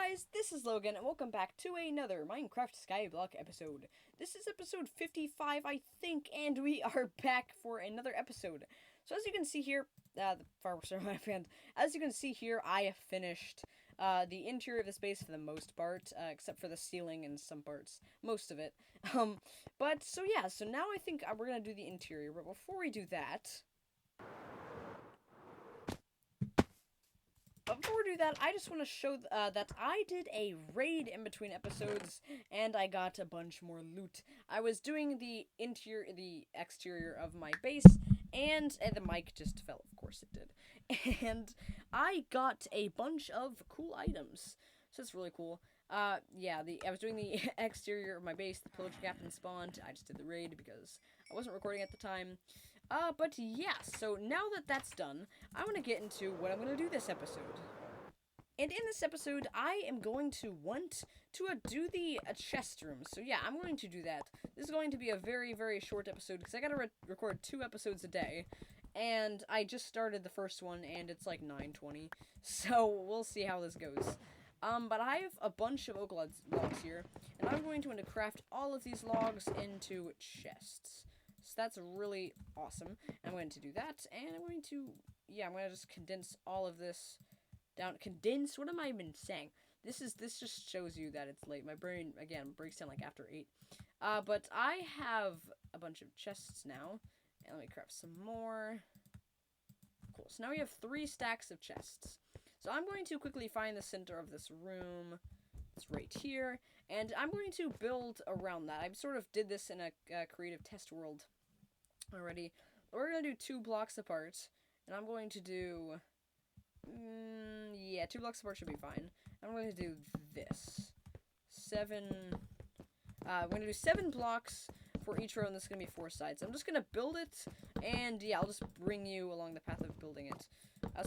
guys, this is Logan, and welcome back to another Minecraft Skyblock episode. This is episode 55, I think, and we are back for another episode. So as you can see here, the fireworks are my fan. As you can see here, I have finished the interior of this base for the most part, except for the ceiling and some parts, most of it. So now I think we're gonna do the interior, but before we do that... But before we do that, I just want to show that I did a raid in between episodes, and I got a bunch more loot. I was doing the exterior of my base, and the mic just fell. Of course it did. And I got a bunch of cool items, so it's really cool. I was doing the exterior of my base. The pillager captain spawned. I just did the raid because I wasn't recording at the time. But yeah, so now that that's done, I want to get into what I'm going to do this episode. And in this episode, I am going to want to do the chest room. So yeah, I'm going to do that. This is going to be a very, very short episode, because I gotta record 2 episodes a day. And I just started the first one, and it's like 9:20. So we'll see how this goes. But I have a bunch of oak logs here, and I'm going to want to craft all of these logs into chests. So that's really awesome. I'm going to do that, and I'm going to just condense all of this down. Condense? What am I even saying? This just shows you that it's late. My brain, again, breaks down like after 8. But I have a bunch of chests now, and let me craft some more. Cool. So now we have 3 stacks of chests. So I'm going to quickly find the center of this room. It's right here, and I'm going to build around that. I sort of did this in a creative test world already. We're going to do 2 blocks apart, and I'm going to do... 2 blocks apart should be fine. I'm going to do this. 7... I'm going to do 7 blocks for each row, and this is going to be 4 sides. I'm just going to build it, and yeah, I'll just bring you along the path of building it.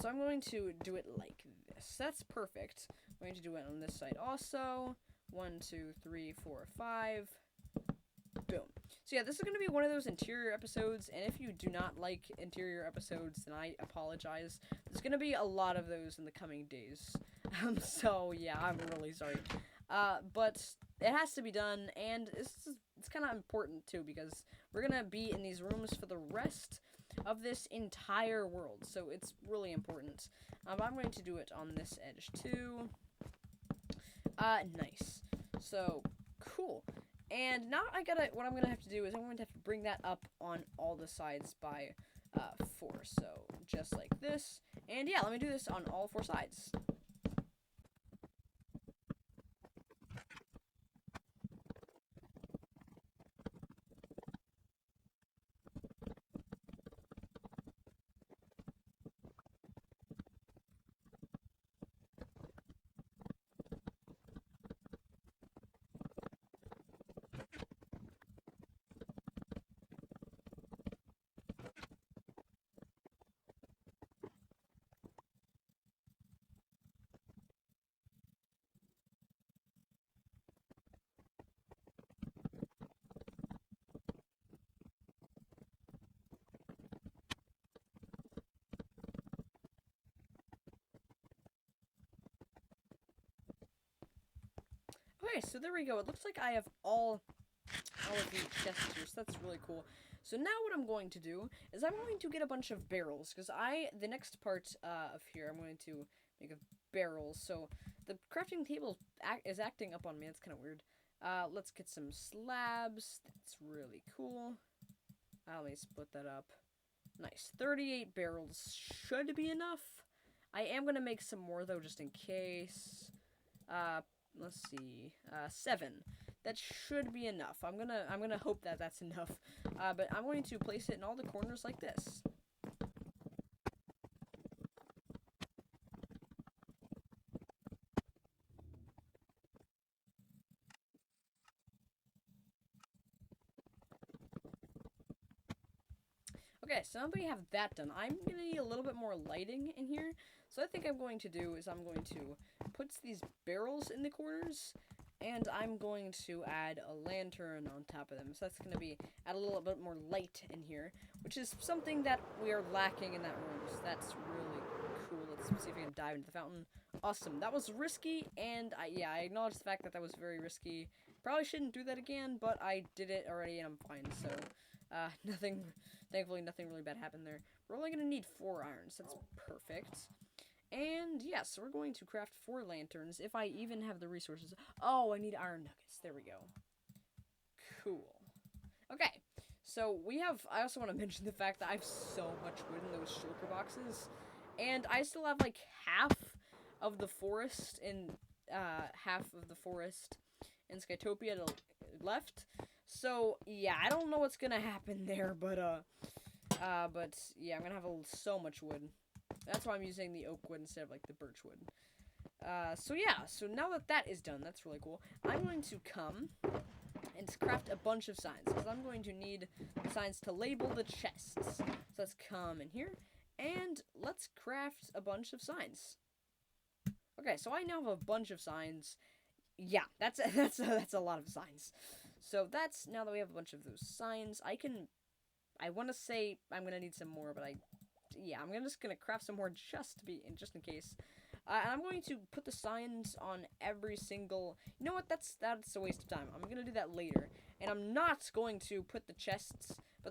So I'm going to do it like this. That's perfect. I'm going to do it on this side also. 1, 2, 3, 4, 5. Boom. So yeah, this is going to be one of those interior episodes, and if you do not like interior episodes, then I apologize. There's going to be a lot of those in the coming days. So yeah, I'm really sorry. But it has to be done, and it's kind of important too, because we're going to be in these rooms for the rest of this entire world, so it's really important. I'm going to do it on this edge too. Nice. So, cool. And now what I'm gonna have to do is I'm going to have to bring that up on all the sides by 4. So, just like this. And yeah, let me do this on all 4 sides. Okay, so there we go. It looks like I have all of the chests here, so that's really cool. So now what I'm going to do is I'm going to get a bunch of barrels, because the next part of here, I'm going to make a barrels. So the crafting table is acting up on me. That's kind of weird. Let's get some slabs. That's really cool. Let me split that up. Nice. 38 barrels should be enough. I am going to make some more, though, just in case. Let's see. 7. That should be enough. I'm gonna hope that that's enough. But I'm going to place it in all the corners like this. Okay, so now that we have that done, I'm going to need a little bit more lighting in here. So I think I'm going to do is I'm going to put these barrels in the corners, and I'm going to add a lantern on top of them. So that's going to be add a little bit more light in here, which is something that we are lacking in that room. So that's really cool. see if we can dive into the fountain. Awesome. That was risky, and I acknowledge the fact that that was very risky. Probably shouldn't do that again, but I did it already, and I'm fine. So, thankfully, nothing really bad happened there. We're only gonna need 4 irons. That's perfect. And yes, so we're going to craft 4 lanterns if I even have the resources. Oh, I need iron nuggets. There we go. Cool. Okay. So we have, I also want to mention the fact that I have so much wood in those shulker boxes, and I still have like half of the forest in Skytopia left. So yeah, I don't know what's gonna happen there, but yeah, I'm gonna have so much wood. That's why I'm using the oak wood instead of like the birch wood. So yeah, so now that that is done, that's really cool. I'm going to come and craft a bunch of signs, because I'm going to need the signs to label the chests. So let's come in here, and let's craft a bunch of signs. Okay, so I now have a bunch of signs. Yeah, that's a lot of signs. So that's, now that we have a bunch of those signs, I want to say I'm going to need some more, but I'm just going to craft some more just in case. And I'm going to put the signs on every single... You know what? That's a waste of time. I'm going to do that later. And I'm not going to put the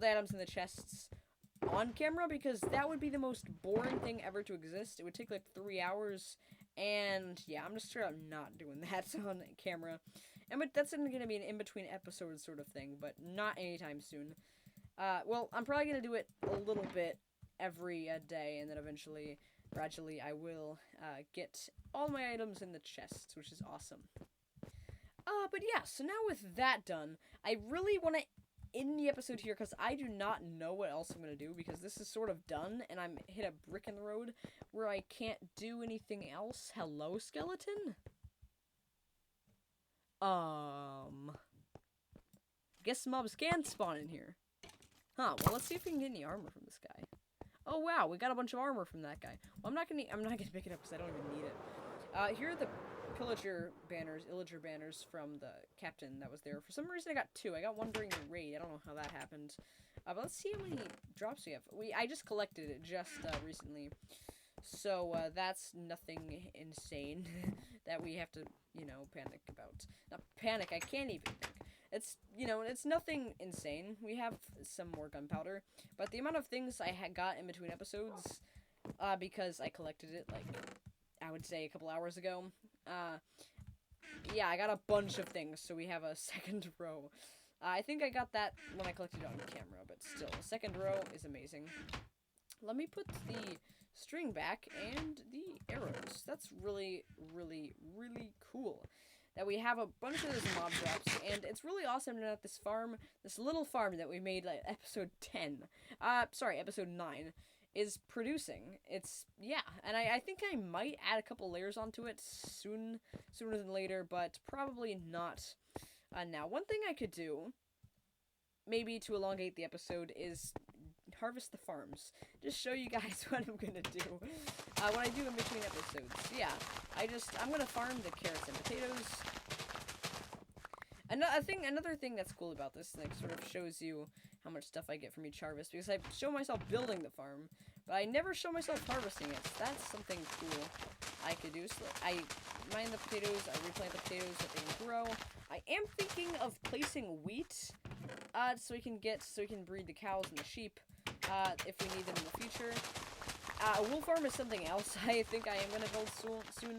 items in the chests on camera, because that would be the most boring thing ever to exist. It would take like 3 hours. And yeah, I'm just straight up not doing that on camera. But that's going to be an in-between episode sort of thing, but not anytime soon. Well, I'm probably going to do it a little bit every day, and then gradually, I will get all my items in the chests, which is awesome. But yeah, so now with that done, I really want to end the episode here, because I do not know what else I'm going to do, because this is sort of done, and I'm hit a brick in the road where I can't do anything else. Hello, skeleton? Guess mobs can spawn in here. Huh, well, let's see if we can get any armor from this guy. Oh wow, we got a bunch of armor from that guy. Well, I'm not gonna pick it up because I don't even need it. Here are the illager banners from the captain that was there. For some reason, I got 2. I got 1 during the raid. I don't know how that happened. But let's see how many drops we have. I just collected it just recently, so that's nothing insane that we have to, panic about. Not panic. I can't even think. It's, it's nothing insane. We have some more gunpowder, but the amount of things I had got in between episodes, because I collected it, like, I would say a couple hours ago, yeah, I got a bunch of things, so we have a second row. I think I got that when I collected it on camera, but still, a second row is amazing. Let me put the string back and the arrows. That's really, really, really cool that we have a bunch of those mob drops, and it's really awesome to know that this little farm that we made, like, episode 9, is producing. Yeah, and I think I might add a couple layers onto it sooner than later, but probably not now. One thing I could do, maybe to elongate the episode, is harvest the farms. Just show you guys what I'm gonna do. What I do in between episodes. Yeah, I'm gonna farm the carrots and potatoes. Another thing that's cool about this, like, sort of shows you how much stuff I get from each harvest, because I show myself building the farm, but I never show myself harvesting it. So that's something cool I could do. So I mine the potatoes, I replant the potatoes so they can grow. I am thinking of placing wheat, so we can breed the cows and the sheep, if we need them in the future. A wool farm is something else I think I am going to build soon.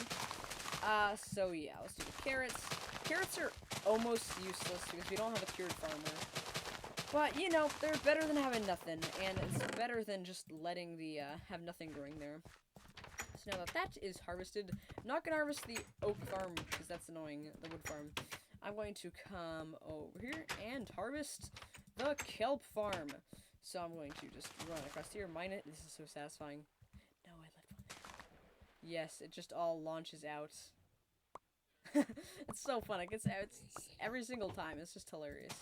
So yeah, let's do the carrots. Carrots are almost useless because we don't have a cured farmer. But, they're better than having nothing, and it's better than just letting have nothing growing there. So now that is harvested, I'm not going to harvest the oak farm because that's annoying, the wood farm. I'm going to come over here and harvest the kelp farm. So I'm going to just run across here, mine it. This is so satisfying. No, I left one there. Yes, it just all launches out. It's so fun. It's every single time. It's just hilarious.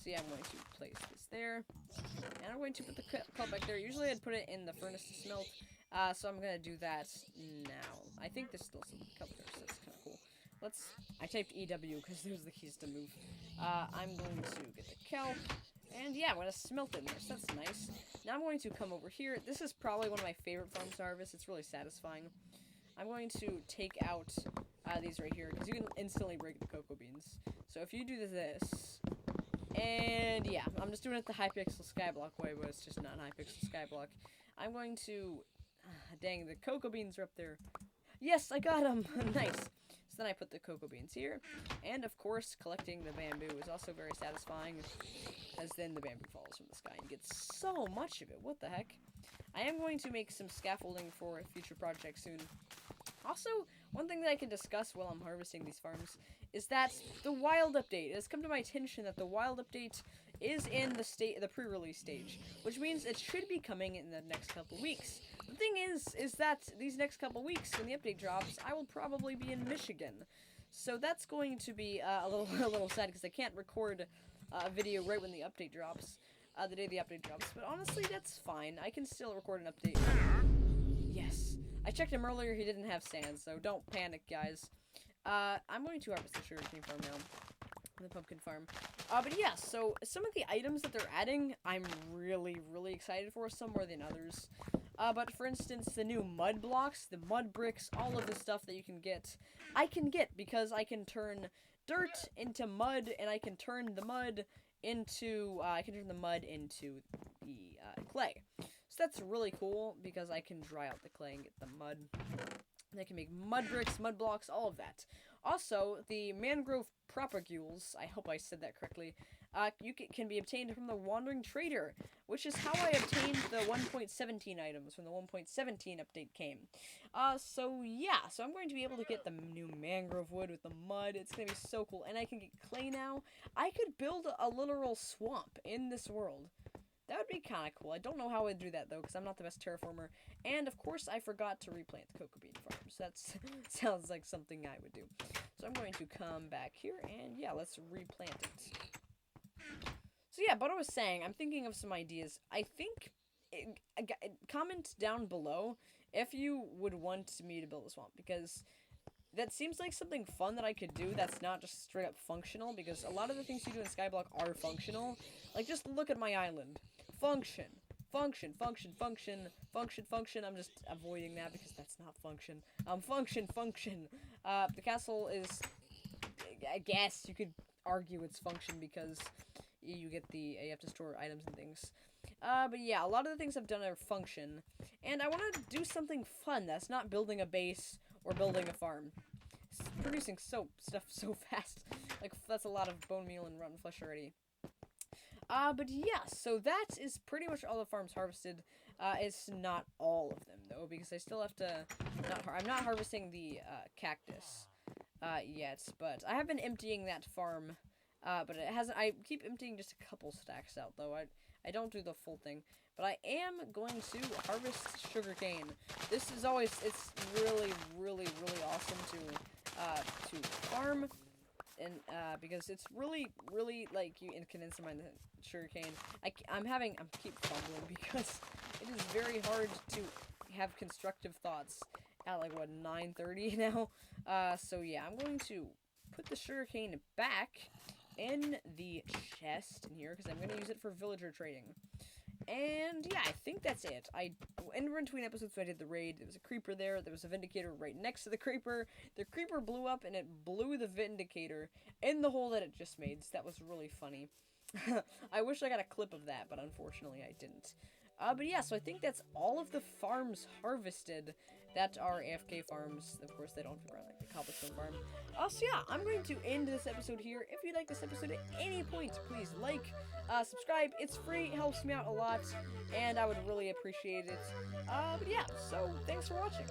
So yeah, I'm going to place this there. And I'm going to put the kelp back there. Usually I'd put it in the furnace to smelt. So I'm going to do that now. I think there's still some kelp there, so that's kind of cool. I typed EW because there's the keys to move. I'm going to get the kelp. And yeah, I'm going to smelt it in there, so that's nice. Now I'm going to come over here. This is probably one of my favorite farms to harvest. It's really satisfying. I'm going to take out these right here, because you can instantly break the cocoa beans. So if you do this, and yeah, I'm just doing it the Hypixel Skyblock way, but it's just not Hypixel Skyblock. I'm going to, dang, the cocoa beans are up there. Yes, I got them. Nice. So then I put the cocoa beans here, and of course, collecting the bamboo is also very satisfying, as then the bamboo falls from the sky and you get so much of it. What the heck? I am going to make some scaffolding for a future project soon. Also, one thing that I can discuss while I'm harvesting these farms is that the wild update. It has come to my attention that the wild update is in the pre-release stage, which means it should be coming in the next couple weeks. The thing is that these next couple weeks, when the update drops, I will probably be in Michigan, so that's going to be a little sad because I can't record a video right when the update drops, the day the update drops. But honestly, that's fine. I can still record an update. Yes. I checked him earlier, he didn't have sand, so don't panic, guys. I'm going to harvest the sugarcane farm now. The pumpkin farm. But yeah, so some of the items that they're adding, I'm really, really excited for, some more than others. But for instance, the new mud blocks, the mud bricks, all of the stuff that you can get, I can get because I can turn dirt into mud, and I can turn the mud into, the clay. So that's really cool, because I can dry out the clay and get the mud. And I can make mud bricks, mud blocks, all of that. Also, the mangrove propagules, I hope I said that correctly, can be obtained from the Wandering Trader, which is how I obtained the 1.17 items when the 1.17 update came. So yeah, so I'm going to be able to get the new mangrove wood with the mud. It's going to be so cool, and I can get clay now. I could build a literal swamp in this world. That would be kind of cool. I don't know how I'd do that, though, because I'm not the best terraformer. And, of course, I forgot to replant the cocoa bean farm. So that sounds like something I would do. So I'm going to come back here, and, yeah, let's replant it. So, yeah, but I was saying, I'm thinking of some ideas. I think, comment down below if you would want me to build a swamp, because that seems like something fun that I could do that's not just straight up functional, because a lot of the things you do in Skyblock are functional. Like, just look at my island. Function. Function, function, function, function, function. I'm just avoiding that because that's not function. Function, function. The castle is, I guess you could argue it's function because you have to store items and things. But yeah, a lot of the things I've done are function. And I want to do something fun that's not building a base or building a farm. It's producing stuff so fast. Like, that's a lot of bone meal and rotten flesh already. But yeah, so that is pretty much all the farms harvested. It's not all of them, though, because I still have to, I'm not harvesting the, cactus, yet, but I have been emptying that farm, but it hasn't, I keep emptying just a couple stacks out, though. I don't do the full thing, but I am going to harvest sugarcane. This is always, it's really, really, really awesome to farm. And, because it's really, really, like, you can instrument the sugarcane. I keep fumbling because it is very hard to have constructive thoughts at, like, what, 9:30 now? So yeah, I'm going to put the sugarcane back in the chest in here, because I'm going to use it for villager trading. And yeah, I think that's it. In between episodes when I did the raid, there was a creeper there was a vindicator right next to the creeper. The creeper blew up and it blew the vindicator in the hole that it just made, so that was really funny. I wish I got a clip of that, but unfortunately I didn't. But yeah, so I think that's all of the farms harvested that are AFK farms. Of course, they don't have like the cobblestone farm. So yeah, I'm going to end this episode here. If you like this episode at any point, please like, subscribe. It's free, it helps me out a lot, and I would really appreciate it. But yeah, so thanks for watching.